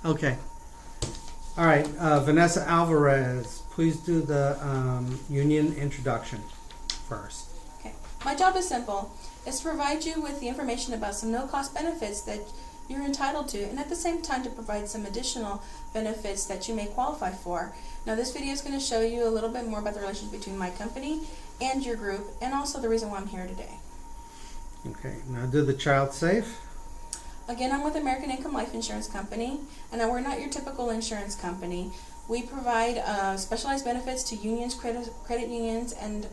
Okay. All right, Vanessa Alvarez, please do the union introduction first. Okay. My job is simple. It's to provide you with the information about some no-cost benefits that you're entitled to, and at the same time to provide some additional benefits that you may qualify for. Now this video is going to show you a little bit more about the relationship between my company and your group, and also the reason why I'm here today. Okay, now do the child safe. Again, I'm with American Income Life Insurance Company, and now we're not your typical insurance company. We provide specialized benefits to unions, credit unions, and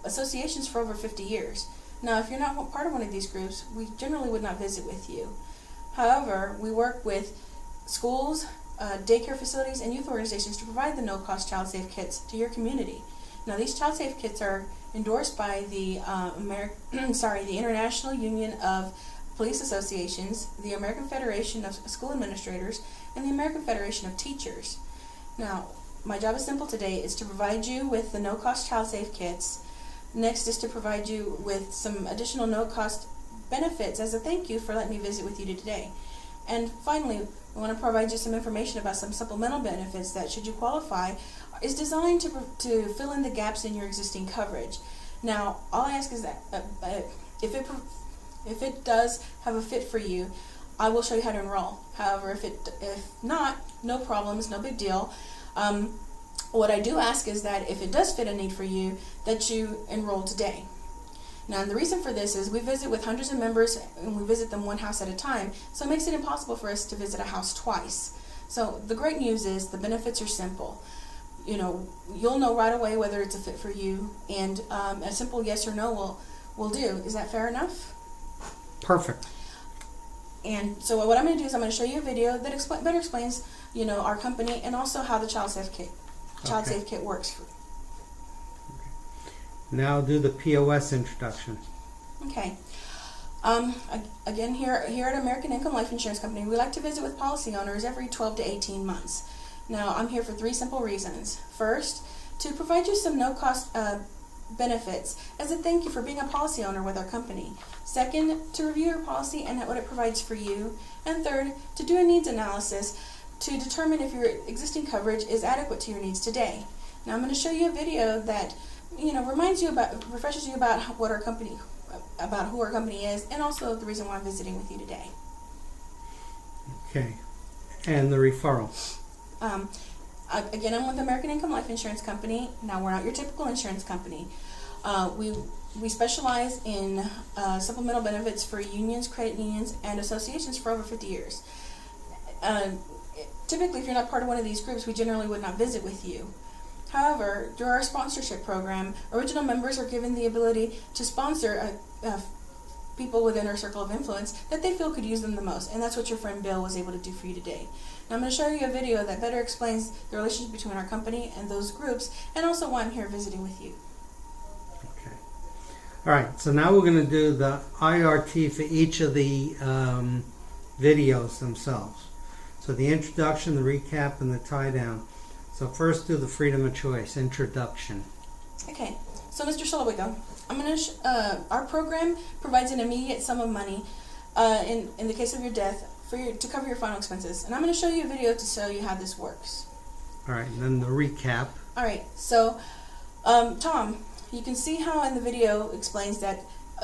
associations for over 50 years. Now, if you're not part of one of these groups, we generally would not visit with you. However, we work with schools, daycare facilities, and youth organizations to provide the no-cost child safe kits to your community. Now, these child safe kits are endorsed by the the International Union of Police Associations, the American Federation of School Administrators, and the American Federation of Teachers. Now, my job is simple today is to provide you with the no-cost child safe kits. Next is to provide you with some additional no-cost benefits as a thank you for letting me visit with you today. And finally, I want to provide you some information about some supplemental benefits that, should you qualify, is designed to fill in the gaps in your existing coverage. Now, all I ask is that if it does have a fit for you, I will show you how to enroll. However, if not, no problems, no big deal. What I do ask is that if it does fit a need for you, that you enroll today. Now, and the reason for this is we visit with hundreds of members, and we visit them one house at a time, so it makes it impossible for us to visit a house twice. So the great news is the benefits are simple. You know, you'll know right away whether it's a fit for you, and a simple yes or no will do. Is that fair enough? Perfect. And so what I'm going to do is I'm going to show you a video that better explains, you know, our company and also how the child safe kit works. Now do the POS introduction. Okay. Again, here at American Income Life Insurance Company, we like to visit with policy owners every 12 to 18 months. Now, I'm here for 3 simple reasons. First, to provide you some no-cost benefits as a thank you for being a policy owner with our company. Second, to review your policy and what it provides for you. And third, to do a needs analysis to determine if your existing coverage is adequate to your needs today. Now, I'm going to show you a video that, you know, refreshes you about who our company is, and also the reason why I'm visiting with you today. Okay, and the referral. Again, I'm with American Income Life Insurance Company. Now, we're not your typical insurance company. We specialize in supplemental benefits for unions, credit unions, and associations for over 50 years. Typically, if you're not part of one of these groups, we generally would not visit with you. However, through our sponsorship program, original members are given the ability to sponsor people within our circle of influence that they feel could use them the most, and that's what your friend Bill was able to do for you today. Now, I'm going to show you a video that better explains the relationship between our company and those groups, and also why I'm here visiting with you. Okay. All right, so now we're going to do the IRT for each of the videos themselves. So the introduction, the recap, and the tie-down. So first do the freedom of choice, introduction. Okay, so Mr. Sholowigo, I'm going to our program provides an immediate sum of money in the case of your death to cover your final expenses. And I'm going to show you a video to show you how this works. All right, and then the recap. All right, so Tom, you can see how in the video explains that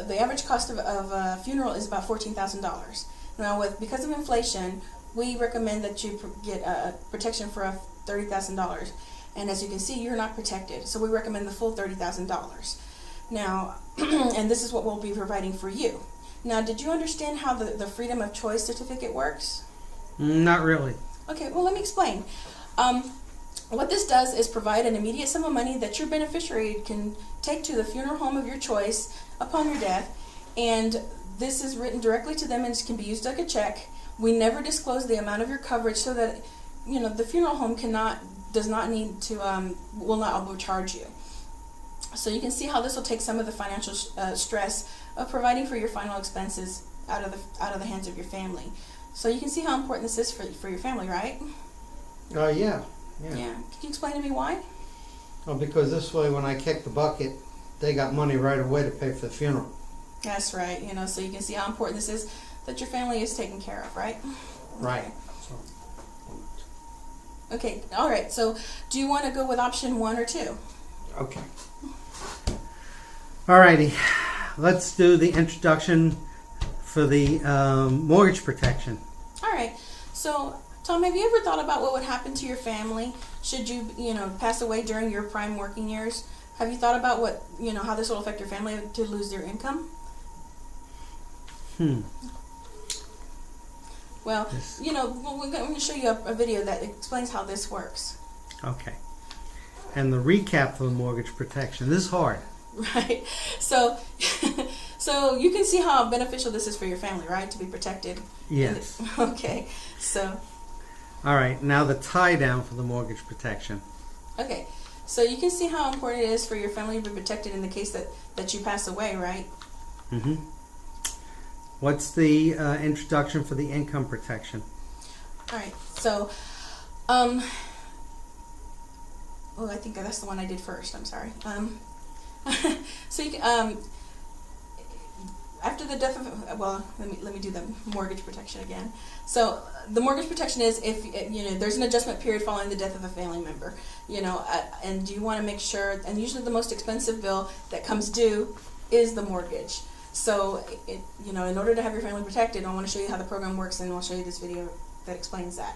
the average cost of a funeral is about $14,000. Now, because of inflation, we recommend that you get protection for $30,000. And as you can see, you're not protected. So we recommend the full $30,000. Now, and this is what we'll be providing for you. Now, did you understand how the Freedom of Choice certificate works? Not really. Okay, well, let me explain. What this does is provide an immediate sum of money that your beneficiary can take to the funeral home of your choice upon your death. And this is written directly to them and can be used like a check. We never disclose the amount of your coverage so that, you know, the funeral home does not need to, will not overcharge you. So you can see how this will take some of the financial stress of providing for your final expenses out of the hands of your family. So you can see how important this is for your family, right? Yeah. Yeah. Can you explain to me why? Well, because this way when I kick the bucket, they got money right away to pay for the funeral. That's right. You know, so you can see how important this is that your family is taken care of, right? Right. Okay, all right. So, do you want to go with option 1 or 2? Okay. Alrighty, let's do the introduction for the mortgage protection. All right. So, Tom, have you ever thought about what would happen to your family should you, pass away during your prime working years? Have you thought about what, how this will affect your family to lose their income? Well, Yes. we're going to show you a video that explains how this works. Okay. And the recap for the mortgage protection. This is hard. Right. So, so you can see how beneficial this is for your family, right? To be protected. Yes. Okay. So, All right. Now the tie down for the mortgage protection. okay. So you can see how important it is for your family to be protected in the case that you pass away, right? Mm-hmm. What's the introduction for the income protection? All right. So, I think that's the one I did first. I'm sorry. So you can, after the death of, let me do the mortgage protection again. So the mortgage protection is if there's an adjustment period following the death of a family member, and you want to make sure. And usually the most expensive bill that comes due is the mortgage. So in order to have your family protected, I want to show you how the program works, and I'll show you this video that explains that.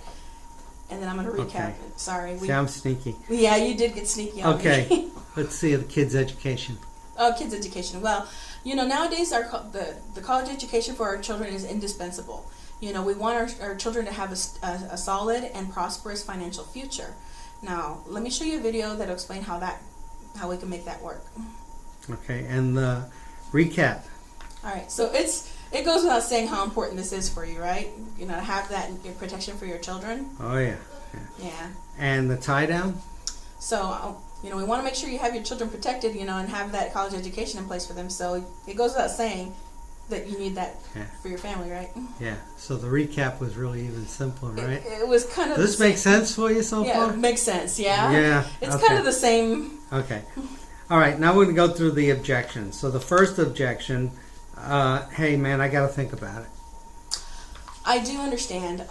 And then I'm going to recap. Okay. Sorry. See, I'm sneaky. Yeah, you did get sneaky on me. Okay. Let's see the kids' education. Oh, kids' education. Well, nowadays the college education for our children is indispensable. We want our children to have a solid and prosperous financial future. Now, let me show you a video that will explain how we can make that work. Okay. And the recap. All right. So it goes without saying how important this is for you, right? To have that protection for your children. Oh, yeah. Yeah. And the tie down? So, we want to make sure you have your children protected, and have that college education in place for them. So it goes without saying that you need that for your family, right? Yeah. So the recap was really even simpler, right? It was kind of. Does this make sense for you so far? Yeah, it makes sense. Yeah. Yeah. It's okay. kind of the same. Okay. All right. Now we're going to go through the objections. So the first objection, hey, man, I got to think about it. I do understand,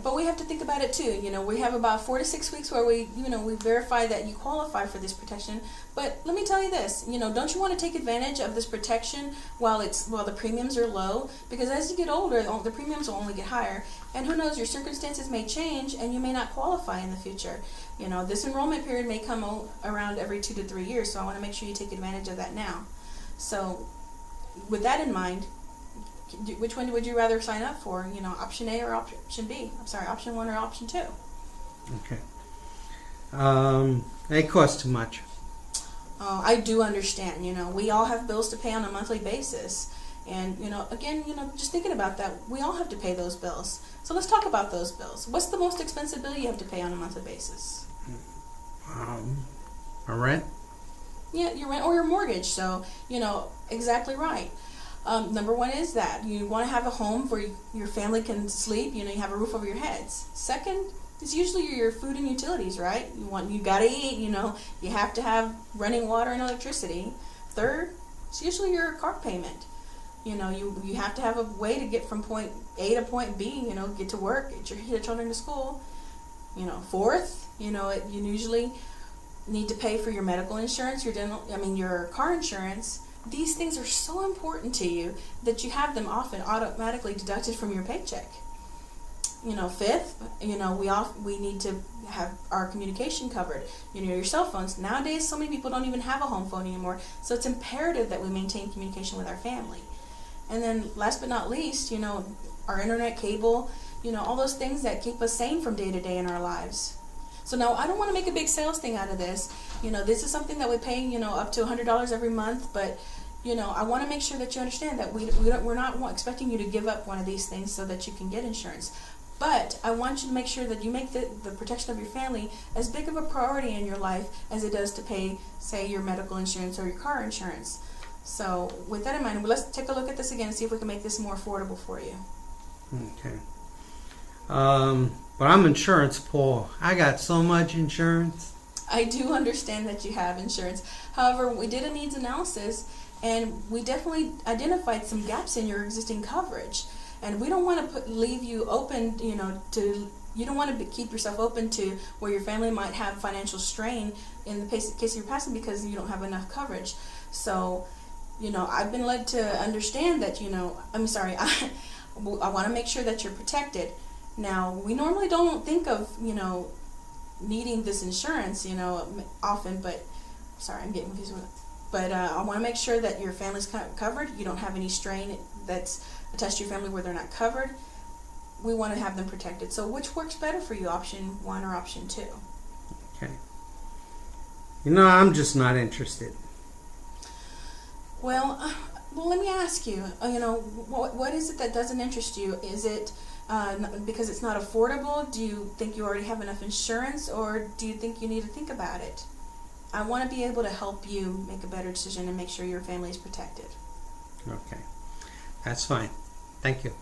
but we have to think about it too. We have about 4 to 6 weeks where we verify that you qualify for this protection. But let me tell you this, don't you want to take advantage of this protection while the premiums are low? Because as you get older, the premiums will only get higher, and who knows, your circumstances may change, and you may not qualify in the future. This enrollment period may come around every 2 to 3 years, so I want to make sure you take advantage of that now. So, with that in mind, which one would you rather sign up for? Option A or option B? I'm sorry, option 1 or option 2? Okay. They cost too much. I do understand. We all have bills to pay on a monthly basis. And, again, just thinking about that, we all have to pay those bills. So let's talk about those bills. What's the most expensive bill you have to pay on a monthly basis? A rent? Yeah, your rent or your mortgage. So, exactly right. Number 1 is that you want to have a home where your family can sleep. You have a roof over your heads. Second is usually your food and utilities, right? You gotta eat. You have to have running water and electricity. Third, it's usually your car payment. You have to have a way to get from point A to point B. Get to work, get your children to school. Fourth, you usually need to pay for your medical insurance, your car insurance. These things are so important to you that you have them often automatically deducted from your paycheck. Fifth, we need to have our communication covered. Your cell phones. Nowadays, so many people don't even have a home phone anymore, so it's imperative that we maintain communication with our family. And then, last but not least, our internet, cable, all those things that keep us sane from day to day in our lives. So now, I don't want to make a big sales thing out of this. This is something that we pay, up to $100 every month, but I want to make sure that you understand that we're not expecting you to give up one of these things so that you can get insurance. But I want you to make sure that you make the protection of your family as big of a priority in your life as it does to pay, say, your medical insurance or your car insurance. So with that in mind, let's take a look at this again and see if we can make this more affordable for you. Okay. But I'm insurance poor. I got so much insurance. I do understand that you have insurance. However, we did a needs analysis, and we definitely identified some gaps in your existing coverage. And we don't want to leave you open, to you don't want to keep yourself open to where your family might have financial strain in the case of your passing because you don't have enough coverage. So, I've been led to understand that, I want to make sure that you're protected. Now, we normally don't think of, needing this insurance, often, but, sorry, I'm getting confused with it. But I want to make sure that your family's covered. You don't have any strain that's attached to your family where they're not covered. We want to have them protected. So which works better for you, option 1 or option 2? Okay. I'm just not interested. Well, let me ask you, what is it that doesn't interest you? Is it because it's not affordable? Do you think you already have enough insurance, or do you think you need to think about it? I want to be able to help you make a better decision and make sure your family is protected. Okay. That's fine. Thank you.